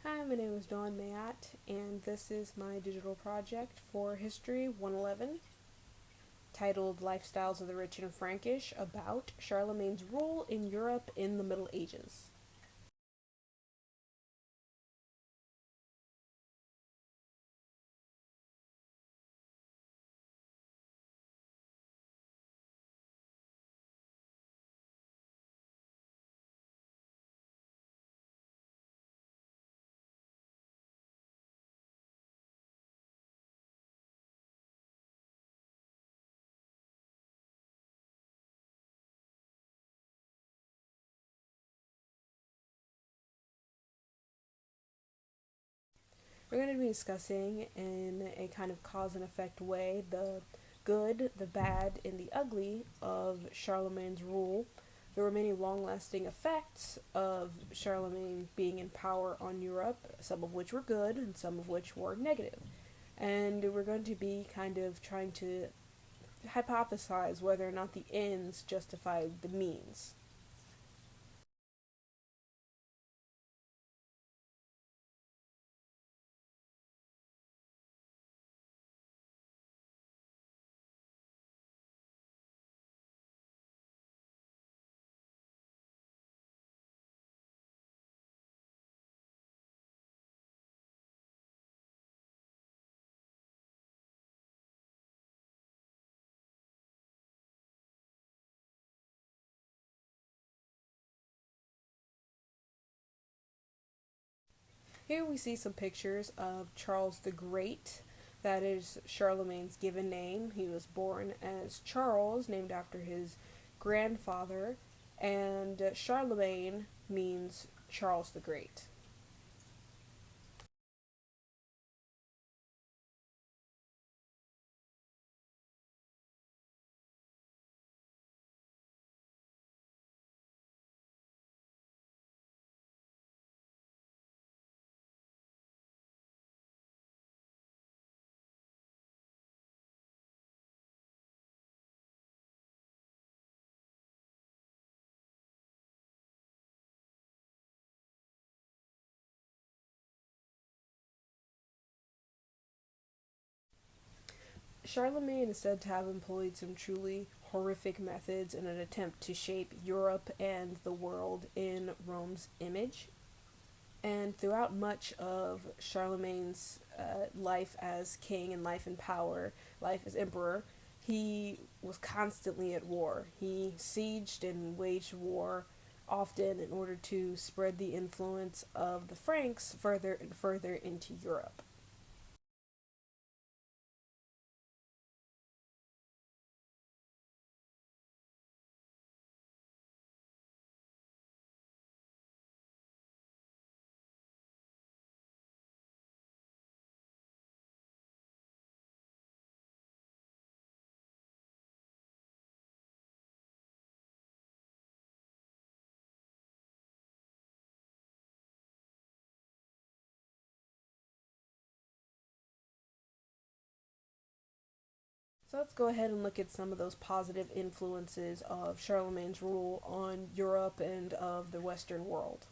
Hi, my name is Dawn Mayat, and this is my digital project for History 111, titled Lifestyles of the Rich and Frankish, about Charlemagne's rule in Europe in the Middle Ages. We're going to be discussing, in a kind of cause and effect way, the good, the bad, and the ugly of Charlemagne's rule. There were many long lasting effects of Charlemagne being in power on Europe, some of which were good and some of which were negative. And we're going to be kind of trying to hypothesize whether or not the ends justify the means. Here we see some pictures of Charles the Great. That is Charlemagne's given name. He was born as Charles, named after his grandfather, and Charlemagne means Charles the Great. Charlemagne is said to have employed some truly horrific methods in an attempt to shape Europe and the world in Rome's image. And throughout much of Charlemagne's life as king and life in power, life as emperor, he was constantly at war. He sieged and waged war often in order to spread the influence of the Franks further and further into Europe. So let's go ahead and look at some of those positive influences of Charlemagne's rule on Europe and of the Western world.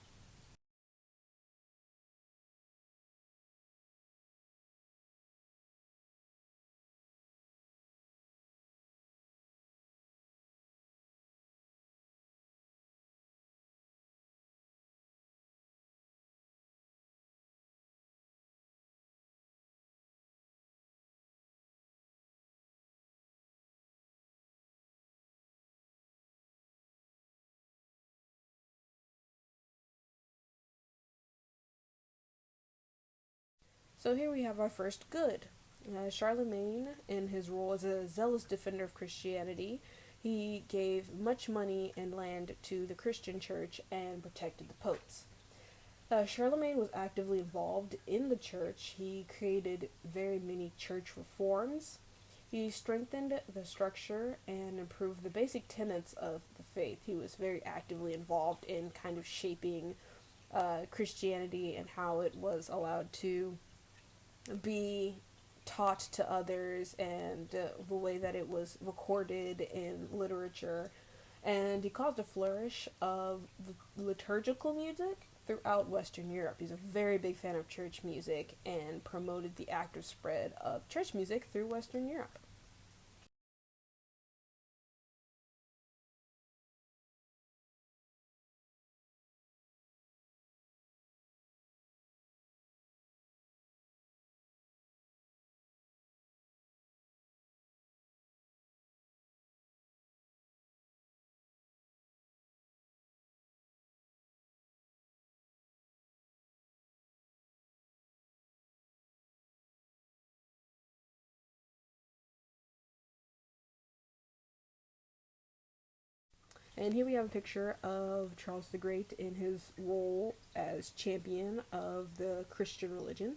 So here we have our first good. Charlemagne, in his role as a zealous defender of Christianity, he gave much money and land to the Christian church and protected the popes. Charlemagne was actively involved in the church. He created very many church reforms. He strengthened the structure and improved the basic tenets of the faith. He was very actively involved in kind of shaping Christianity and how it was allowed to be taught to others, and the way that it was recorded in literature. and he caused a flourish of liturgical music throughout Western Europe. He's a very big fan of church music and promoted the active spread of church music through Western Europe. And here we have a picture of Charles the Great in his role as champion of the Christian religion.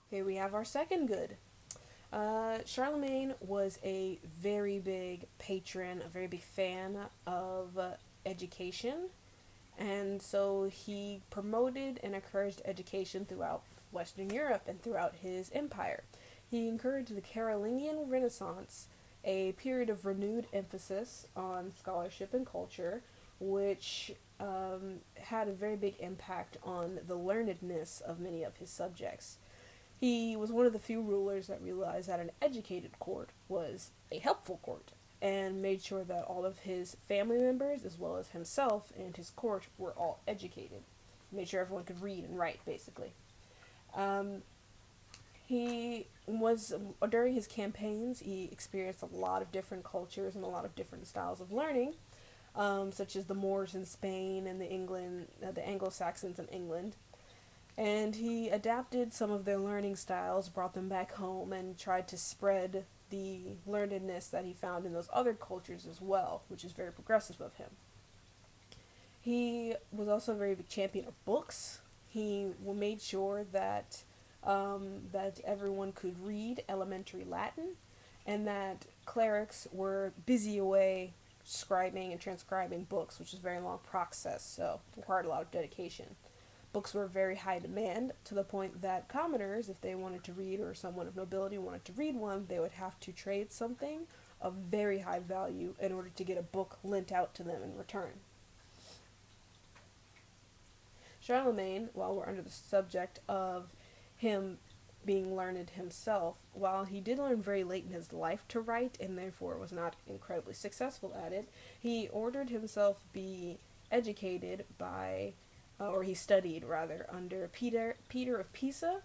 Here we have our second good. Charlemagne was a very big patron, a very big fan of education, and so he promoted and encouraged education throughout Western Europe and throughout his empire. He encouraged the Carolingian Renaissance, a period of renewed emphasis on scholarship and culture, which had a very big impact on the learnedness of many of his subjects. He was one of the few rulers that realized that an educated court was a helpful court and made sure that all of his family members, as well as himself and his court, were all educated. Made sure everyone could read and write, basically. Um, he was, during his campaigns, he experienced a lot of different cultures and a lot of different styles of learning, such as the Moors in Spain and the Anglo-Saxons in England. And he adapted some of their learning styles, brought them back home, and tried to spread the learnedness that he found in those other cultures as well, which is very progressive of him. He was also a very big champion of books. He made sure that everyone could read elementary Latin, and that clerics were busy away scribing and transcribing books, which is a very long process, so it required a lot of dedication. Books were very high demand to the point that commoners, if they wanted to read or someone of nobility wanted to read one, they would have to trade something of very high value in order to get a book lent out to them in return. Charlemagne, while we're under the subject of him being learned himself, while he did learn very late in his life to write and therefore was not incredibly successful at it, he ordered himself be educated by or he studied rather under Peter of Pisa,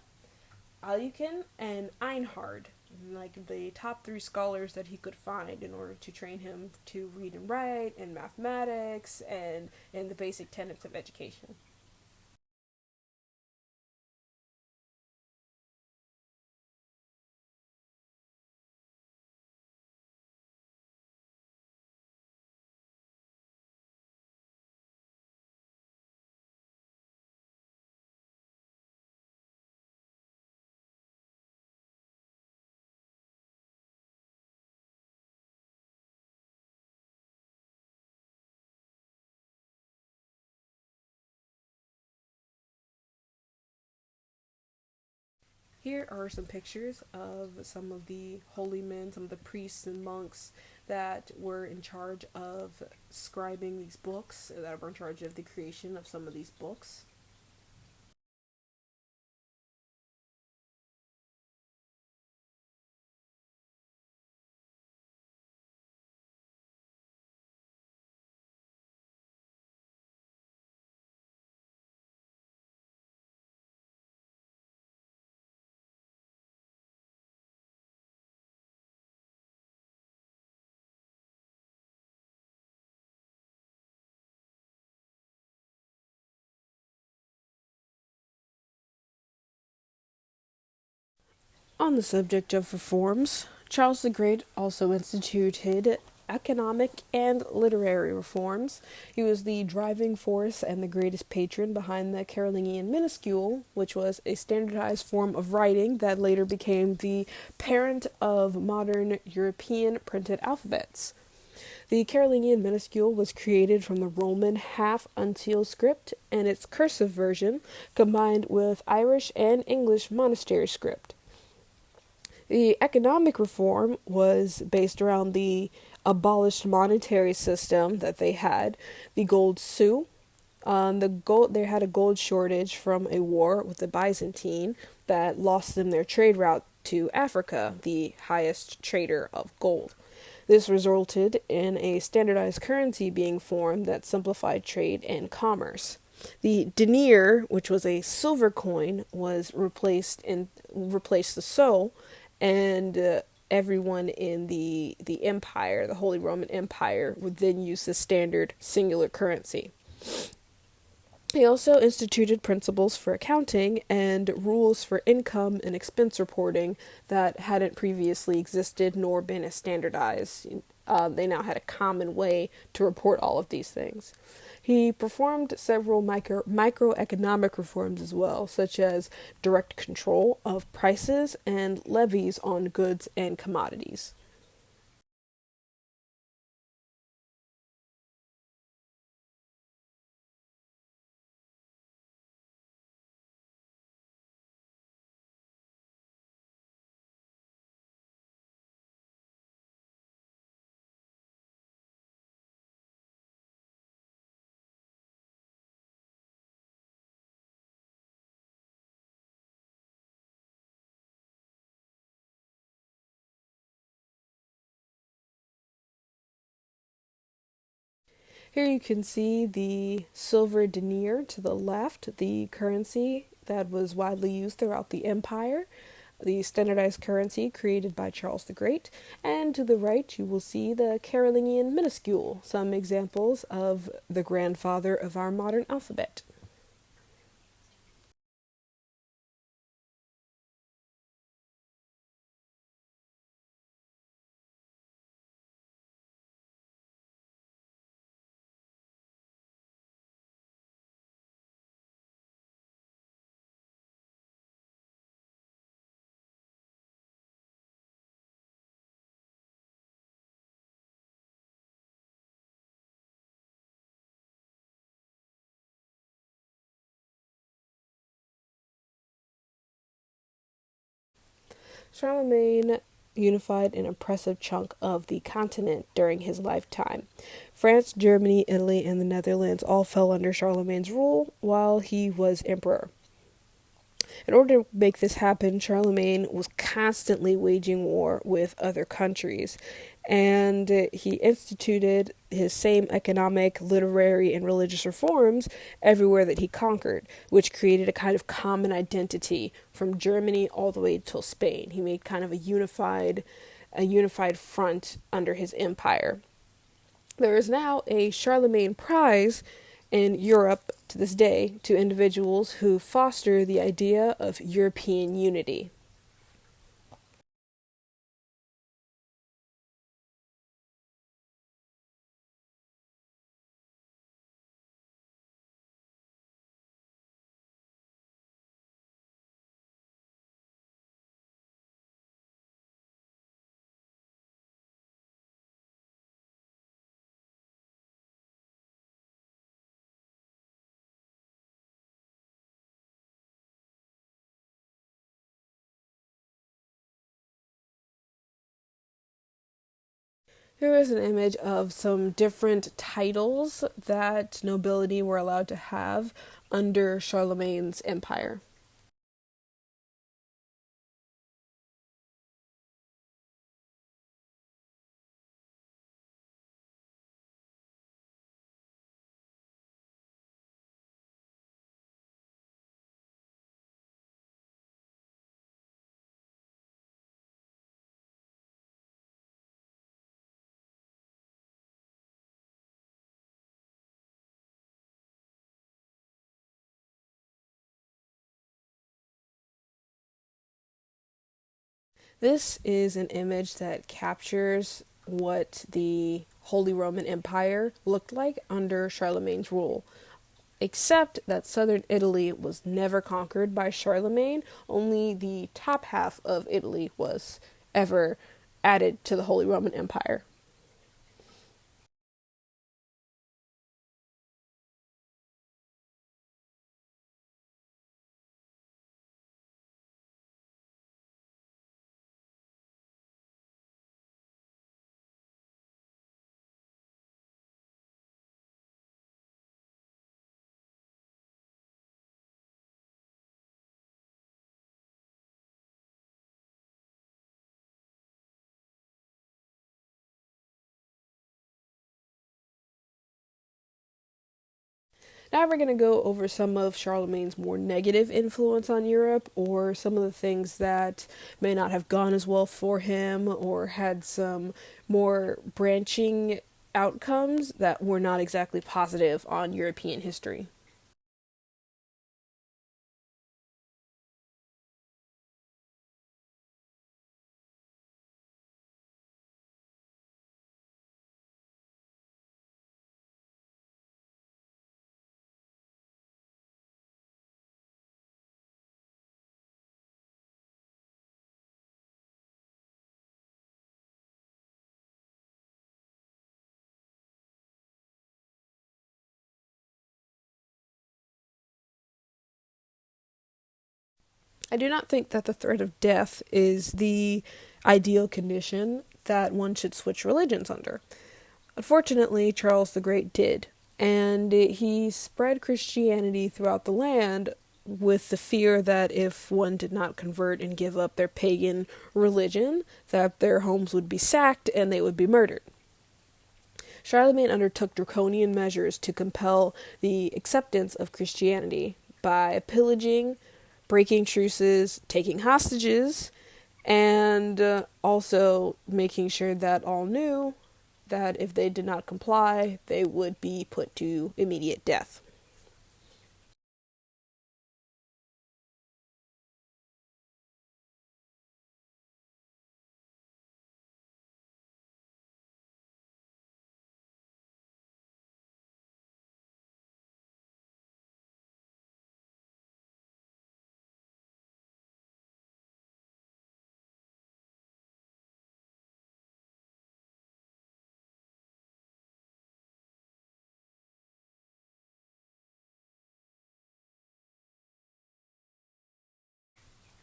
Alukin, and Einhard, like the top three scholars that he could find in order to train him to read and write and mathematics and the basic tenets of education. Here are some pictures of some of the holy men, some of the priests and monks that were in charge of scribing these books, that were in charge of the creation of some of these books. On the subject of reforms, Charles the Great also instituted economic and literary reforms. He was the driving force and the greatest patron behind the Carolingian minuscule, which was a standardized form of writing that later became the parent of modern European printed alphabets. The Carolingian minuscule was created from the Roman half uncial script and its cursive version combined with Irish and English monastery script. The economic reform was based around the abolished monetary system that they had, the gold sou. They had a gold shortage from a war with the Byzantine that lost them their trade route to Africa, the highest trader of gold. This resulted in a standardized currency being formed that simplified trade and commerce. The denier, which was a silver coin, was replaced the sou, and everyone in the empire, the Holy Roman Empire, would then use the standard singular currency. He also instituted principles for accounting and rules for income and expense reporting that hadn't previously existed nor been as standardized. They now had a common way to report all of these things. He performed several microeconomic reforms as well, such as direct control of prices and levies on goods and commodities. Here you can see the silver denier to the left, the currency that was widely used throughout the empire, the standardized currency created by Charles the Great, and to the right you will see the Carolingian minuscule, some examples of the grandfather of our modern alphabet. Charlemagne unified an impressive chunk of the continent during his lifetime. France, Germany, Italy, and the Netherlands all fell under Charlemagne's rule while he was emperor. In order to make this happen, Charlemagne was constantly waging war with other countries, and he instituted his same economic, literary, and religious reforms everywhere that he conquered, which created a kind of common identity from Germany all the way till Spain. He made kind of a unified front under his empire. There is now a Charlemagne Prize in Europe to this day to individuals who foster the idea of European unity. Here is an image of some different titles that nobility were allowed to have under Charlemagne's empire. This is an image that captures what the Holy Roman Empire looked like under Charlemagne's rule. Except that southern Italy was never conquered by Charlemagne, only the top half of Italy was ever added to the Holy Roman Empire. Now we're going to go over some of Charlemagne's more negative influence on Europe, or some of the things that may not have gone as well for him, or had some more branching outcomes that were not exactly positive on European history. I do not think that the threat of death is the ideal condition that one should switch religions under. Unfortunately, Charles the Great did, and he spread Christianity throughout the land with the fear that if one did not convert and give up their pagan religion, that their homes would be sacked and they would be murdered. Charlemagne undertook draconian measures to compel the acceptance of Christianity by pillaging, breaking truces, taking hostages, and also making sure that all knew that if they did not comply, they would be put to immediate death.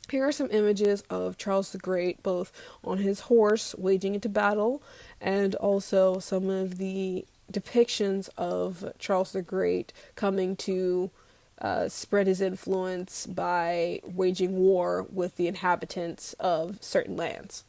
Here are some images of Charles the Great, both on his horse waging into battle, and also some of the depictions of Charles the Great coming to spread his influence by waging war with the inhabitants of certain lands.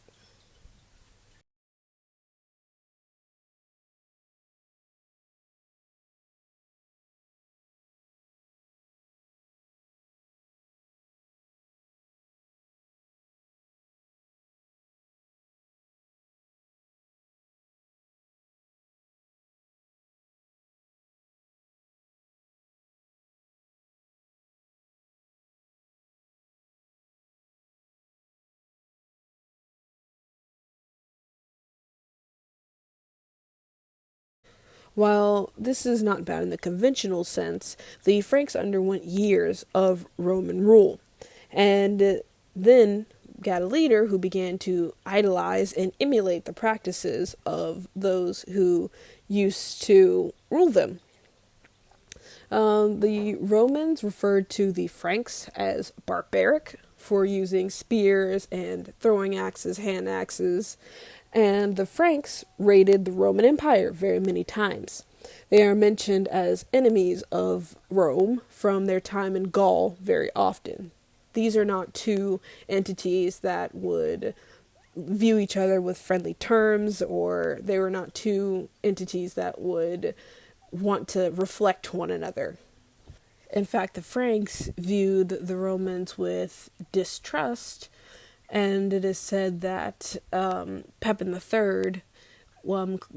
While this is not bad in the conventional sense, the Franks underwent years of Roman rule, and then got a leader who began to idolize and emulate the practices of those who used to rule them. The Romans referred to the Franks as barbaric for using spears and throwing axes, hand axes, and the Franks raided the Roman Empire very many times. They are mentioned as enemies of Rome from their time in Gaul very often. These are not two entities that would view each other with friendly terms, or they were not two entities that would want to reflect one another. In fact, the Franks viewed the Romans with distrust, and it is said that Pepin III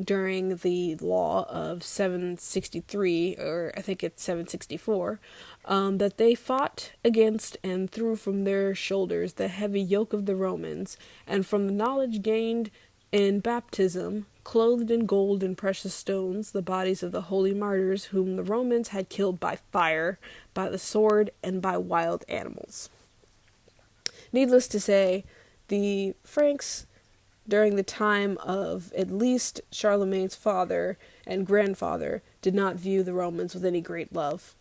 during the law of 763, or I think it's 764, that they fought against and threw from their shoulders the heavy yoke of the Romans, and from the knowledge gained in baptism, clothed in gold and precious stones, the bodies of the holy martyrs whom the Romans had killed by fire, by the sword, and by wild animals. Needless to say, the Franks, during the time of at least Charlemagne's father and grandfather, did not view the Romans with any great love.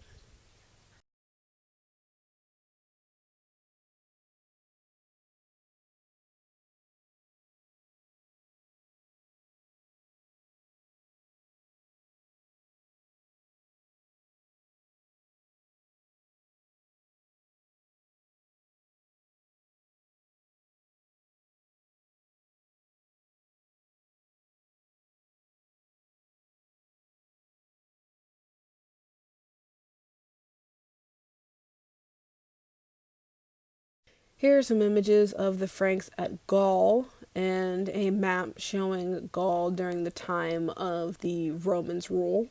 Here are some images of the Franks at Gaul and a map showing Gaul during the time of the Romans' rule.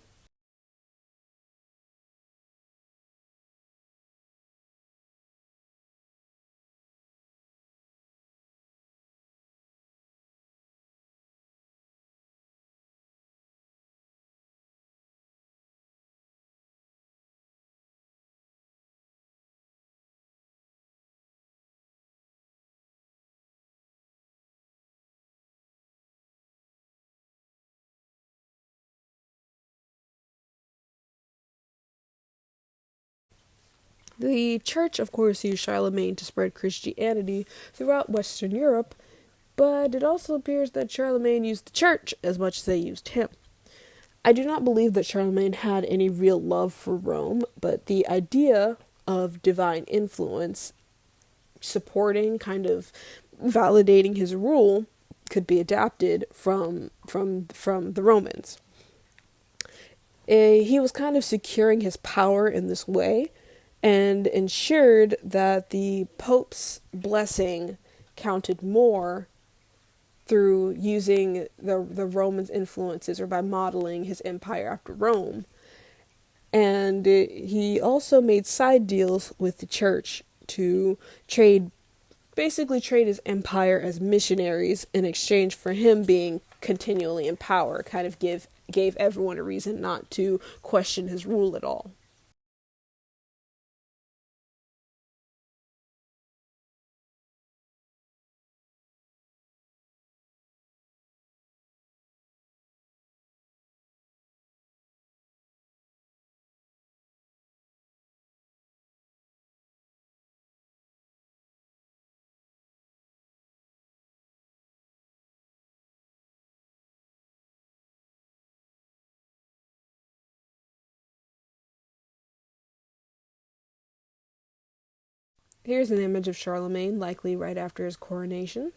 The church, of course, used Charlemagne to spread Christianity throughout Western Europe, but it also appears that Charlemagne used the church as much as they used him. I do not believe that Charlemagne had any real love for Rome, but the idea of divine influence supporting, kind of validating his rule, could be adapted from the Romans. He was kind of securing his power in this way and ensured that the Pope's blessing counted more through using the Romans' influences or by modeling his empire after Rome. And he also made side deals with the church to basically trade his empire as missionaries in exchange for him being continually in power, kind of gave everyone a reason not to question his rule at all. Here's an image of Charlemagne, likely right after his coronation.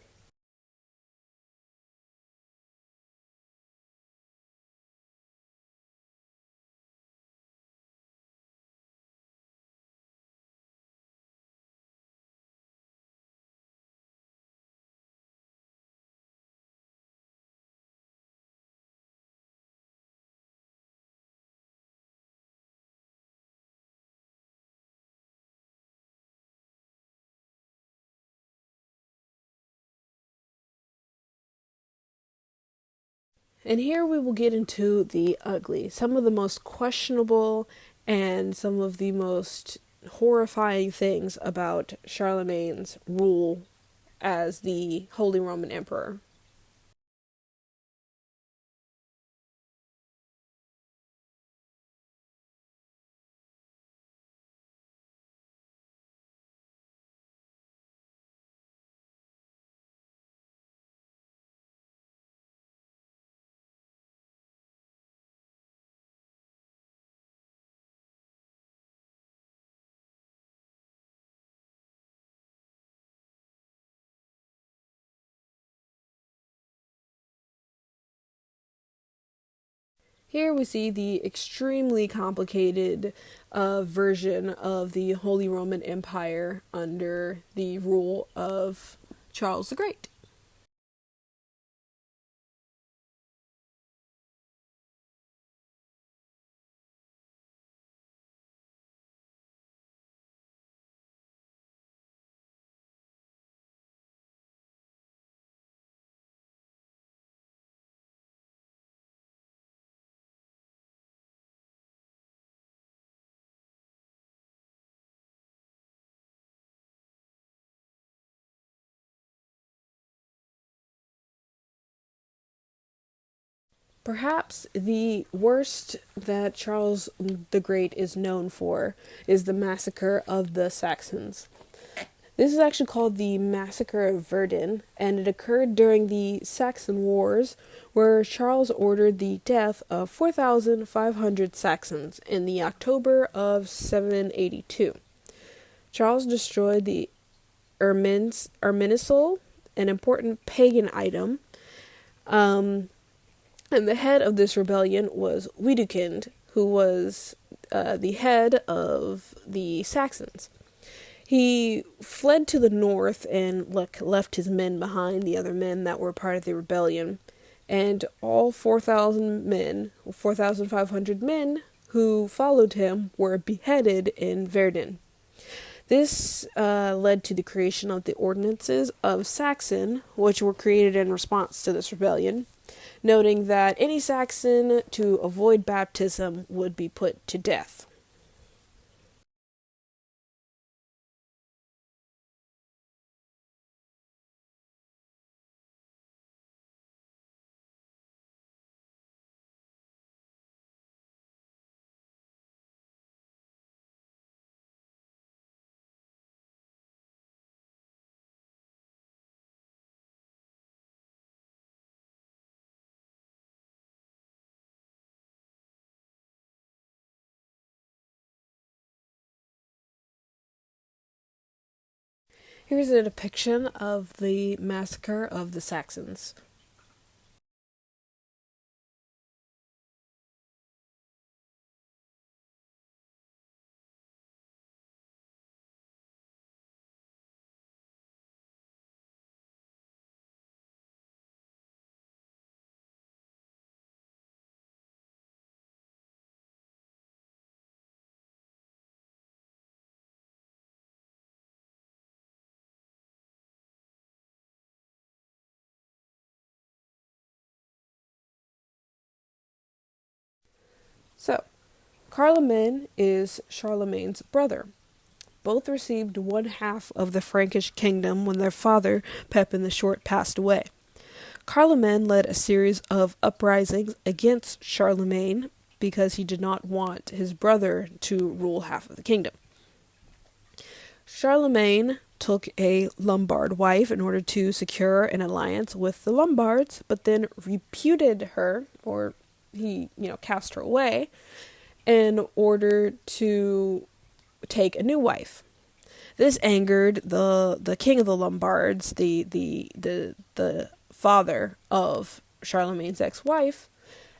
And here we will get into the ugly, some of the most questionable and some of the most horrifying things about Charlemagne's rule as the Holy Roman Emperor. Here we see the extremely complicated version of the Holy Roman Empire under the rule of Charles the Great. Perhaps the worst that Charles the Great is known for is the massacre of the Saxons. This is actually called the Massacre of Verdun, and it occurred during the Saxon Wars, where Charles ordered the death of 4,500 Saxons in the October of 782. Charles destroyed the Erminisol, an important pagan item, and the head of this rebellion was Widukind, who was the head of the Saxons. He fled to the north and left his men behind, the other men that were part of the rebellion, and all 4,000 men, 4,500 men who followed him were beheaded in Verdun. This led to the creation of the Ordinances of Saxon, which were created in response to this rebellion, noting that any Saxon to avoid baptism would be put to death. Here's a depiction of the massacre of the Saxons. So, Carloman is Charlemagne's brother. Both received one half of the Frankish kingdom when their father, Pepin the Short, passed away. Carloman led a series of uprisings against Charlemagne because he did not want his brother to rule half of the kingdom. Charlemagne took a Lombard wife in order to secure an alliance with the Lombards, but then repudiated her, or he, cast her away, in order to take a new wife. This angered the king of the Lombards, the father of Charlemagne's ex-wife,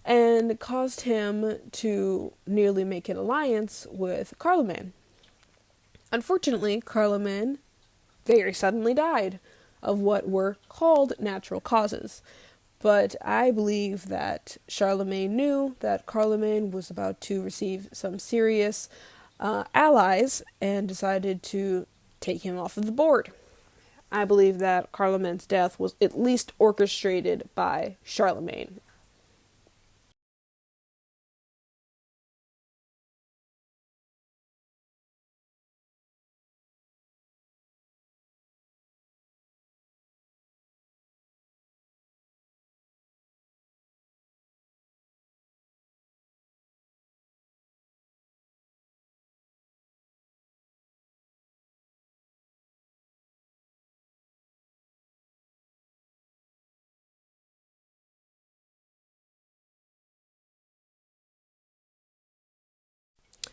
and caused him to nearly make an alliance with Carloman. Unfortunately, Carloman very suddenly died of what were called natural causes. But I believe that Charlemagne knew that Carloman was about to receive some serious allies and decided to take him off of the board. I believe that Carloman's death was at least orchestrated by Charlemagne.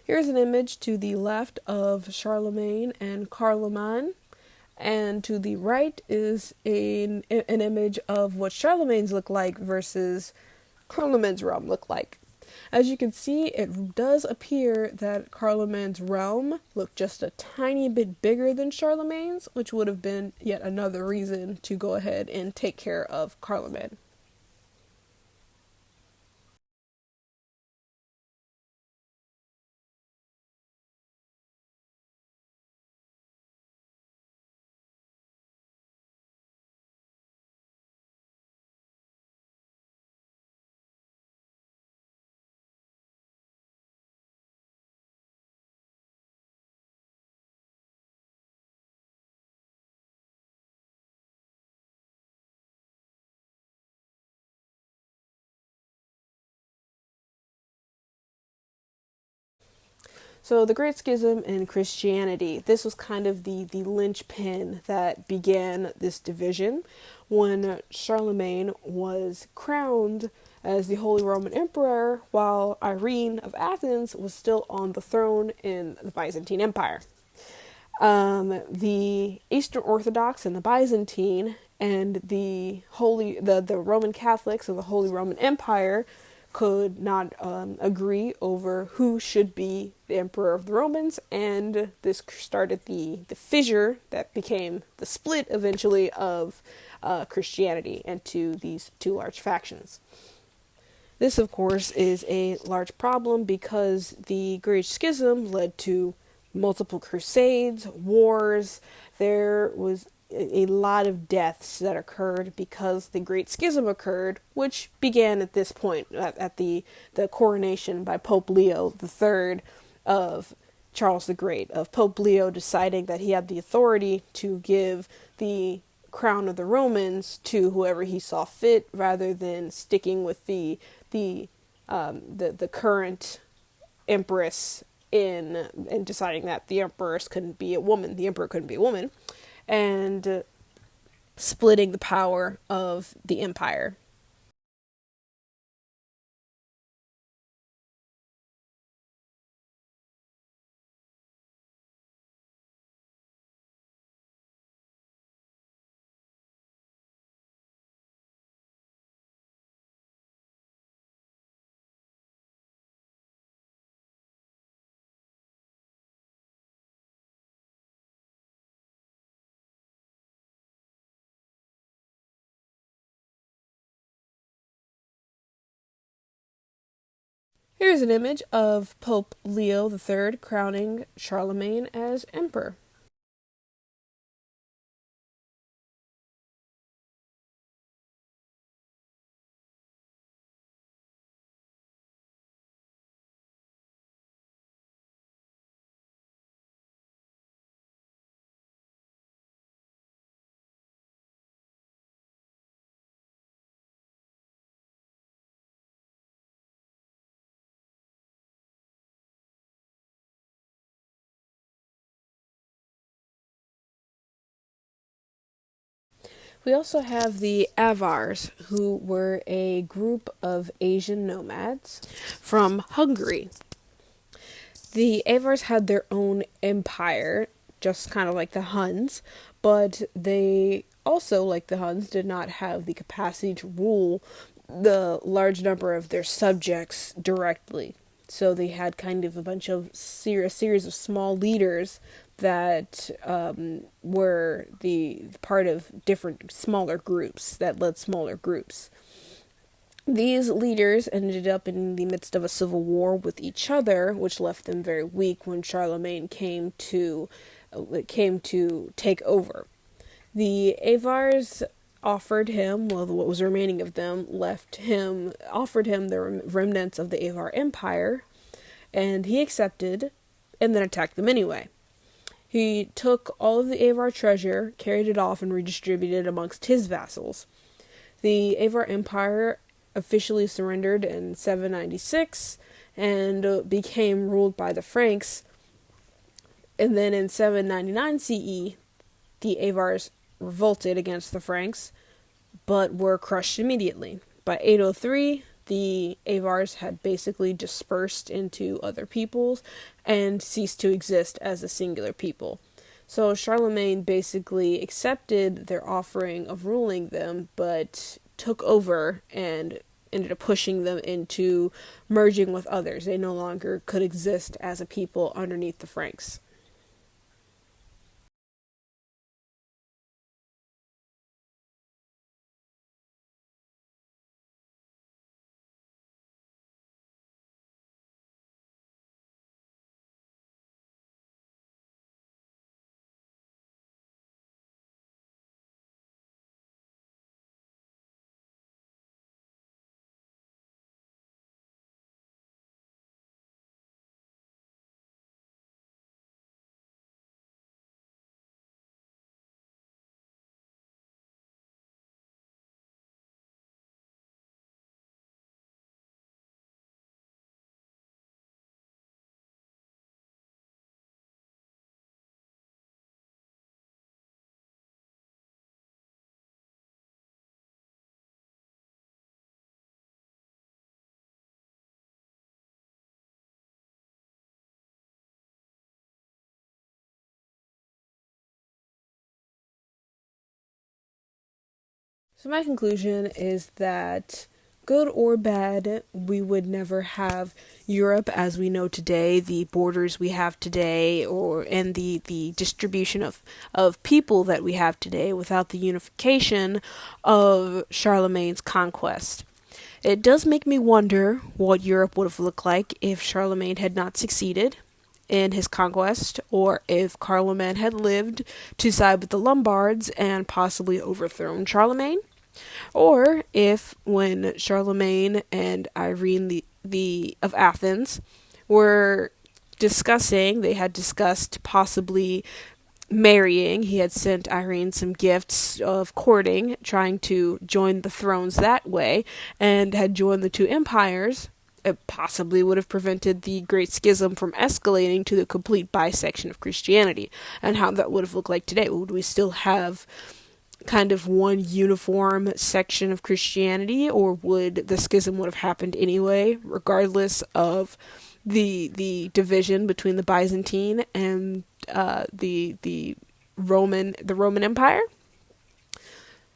Here's an image to the left of Charlemagne and Carloman, and to the right is an image of what Charlemagne's look like versus Carloman's realm look like. As you can see, it does appear that Carloman's realm looked just a tiny bit bigger than Charlemagne's, which would have been yet another reason to go ahead and take care of Carloman. So the Great Schism in Christianity, this was kind of the linchpin that began this division when Charlemagne was crowned as the Holy Roman Emperor while Irene of Athens was still on the throne in the Byzantine Empire. The Eastern Orthodox and the Byzantine and the Roman Catholics of the Holy Roman Empire could not agree over who should be the emperor of the Romans, and this started the fissure that became the split eventually of Christianity into these two large factions. This, of course, is a large problem because the Great Schism led to multiple crusades, wars. There was a lot of deaths that occurred because the Great Schism occurred, which began at this point, at the coronation by Pope Leo III of Charles the Great, of Pope Leo deciding that he had the authority to give the crown of the Romans to whoever he saw fit, rather than sticking with the current empress in deciding that the empress couldn't be a woman, the emperor couldn't be a woman, and splitting the power of the empire. Here's an image of Pope Leo III crowning Charlemagne as emperor. We also have the Avars, who were a group of Asian nomads from Hungary. The Avars had their own empire, just kind of like the Huns, but they also, like the Huns, did not have the capacity to rule the large number of their subjects directly. So they had kind of a bunch of a series of small leaders that were the part of different smaller groups that led smaller groups. These leaders ended up in the midst of a civil war with each other, which left them very weak when Charlemagne came to take over. The Avars offered him, well, what was remaining of them, offered him the remnants of the Avar Empire, and he accepted, and then attacked them anyway. He took all of the Avar treasure, carried it off, and redistributed it amongst his vassals. The Avar Empire officially surrendered in 796 and became ruled by the Franks. And then in 799 CE, the Avars revolted against the Franks, but were crushed immediately. By 803, the Avars had basically dispersed into other peoples and ceased to exist as a singular people. So Charlemagne basically accepted their offering of ruling them, but took over and ended up pushing them into merging with others. They no longer could exist as a people underneath the Franks. So my conclusion is that, good or bad, we would never have Europe as we know today, the borders we have today, and the distribution of people that we have today, without the unification of Charlemagne's conquest. It does make me wonder what Europe would have looked like if Charlemagne had not succeeded in his conquest, or if Carloman had lived to side with the Lombards and possibly overthrown Charlemagne, or if when Charlemagne and Irene the of Athens were discussing, they had discussed possibly marrying. He had sent Irene some gifts of courting, trying to join the thrones that way, and had joined the two empires. It possibly would have prevented the Great Schism from escalating to the complete bisection of Christianity, and how that would have looked like today. Would we still have kind of one uniform section of Christianity, or would the schism would have happened anyway, regardless of the division between the Byzantine and the Roman Empire?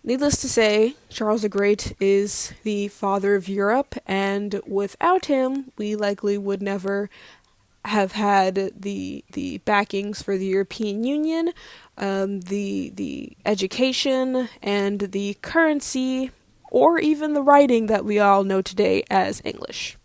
Needless to say, Charles the Great is the father of Europe, and without him, we likely would never have had the backings for the European Union, the education, and the currency, or even the writing that we all know today as English.